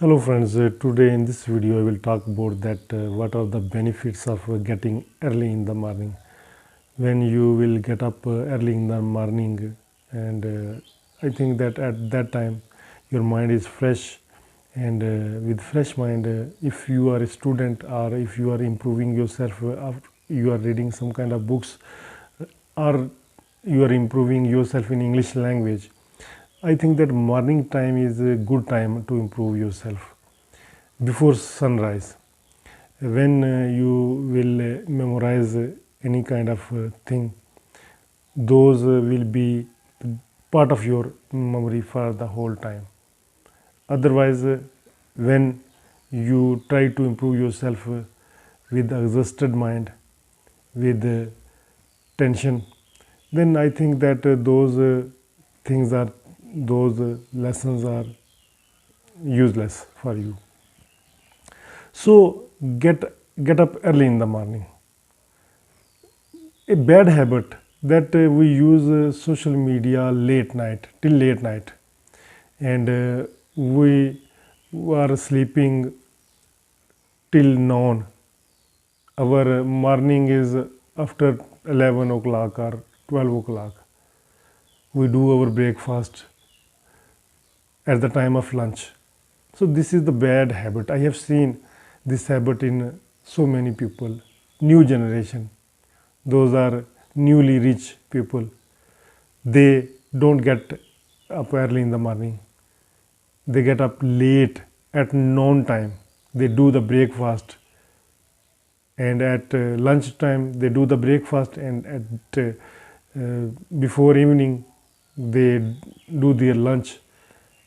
Hello friends, today in this video I will talk about that what are the benefits of getting early in the morning. When you will get up early in the morning, and I think that at that time your mind is fresh, and with fresh mind, if you are a student or if you are improving yourself, you are reading some kind of books, or you are improving yourself in English language, I think that morning time is a good time to improve yourself before sunrise. When you will memorize any kind of thing, those will be part of your memory for the whole time. Otherwise, when you try to improve yourself with exhausted mind, with tension, then I think that those lessons are useless for you. So get up early in the morning. A bad habit that we use social media till late night, and we are sleeping till noon. Our morning is after 11 o'clock or 12 o'clock. We do our breakfast at the time of lunch. So this is the bad habit. I have seen this habit in so many people, new generation. Those are newly rich people. They don't get up early in the morning. They get up late at noon time. They do the breakfast, and at lunch time they do the breakfast, and at before evening they do their lunch,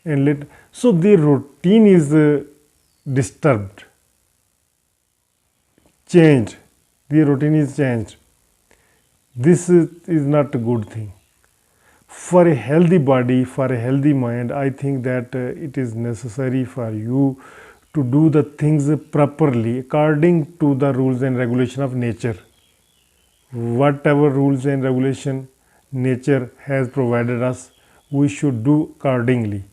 and so their routine is disturbed, changed. Their routine is changed. This is not a good thing. For a healthy body, for a healthy mind, I think that it is necessary for you to do the things properly according to the rules and regulation of nature. Whatever rules and regulation nature has provided us, we should do accordingly.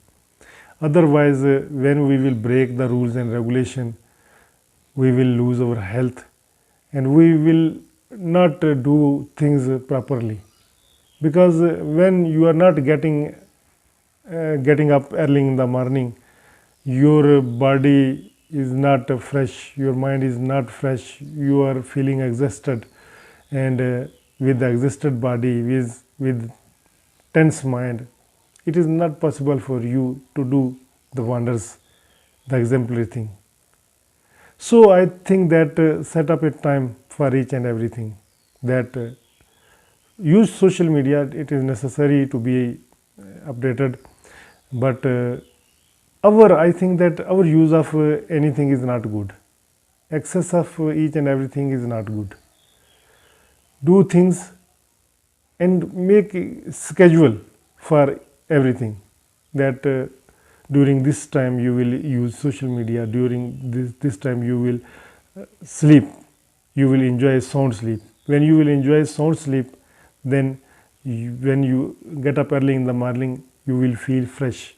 Otherwise, when we will break the rules and regulation, we will lose our health, and we will not do things properly. Because when you are not getting up early in the morning, your body is not fresh, your mind is not fresh, you are feeling exhausted, and with the exhausted body, with tense mind, it is not possible for you to do the wonders, the exemplary thing. So I think that set up a time for each and everything. That use social media, it is necessary to be updated, but I think that our use of anything is not good. Excess of each and everything is not good. Do things and make a schedule for everything, that during this time you will use social media, during this time you will sleep, you will enjoy sound sleep. When you will enjoy sound sleep, then when you get up early in the morning, you will feel fresh,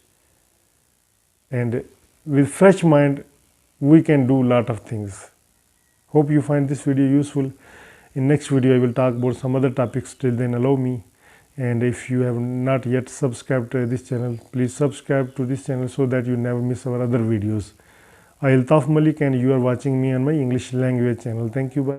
and with fresh mind we can do lot of things. Hope you find this video useful. In next video I will talk about some other topics. Till then, allow me, and if you have not yet subscribed to this channel, please subscribe to this channel so that you never miss our other videos. I am Altaf Malik, and you are watching me on my English language channel. Thank you. Bye.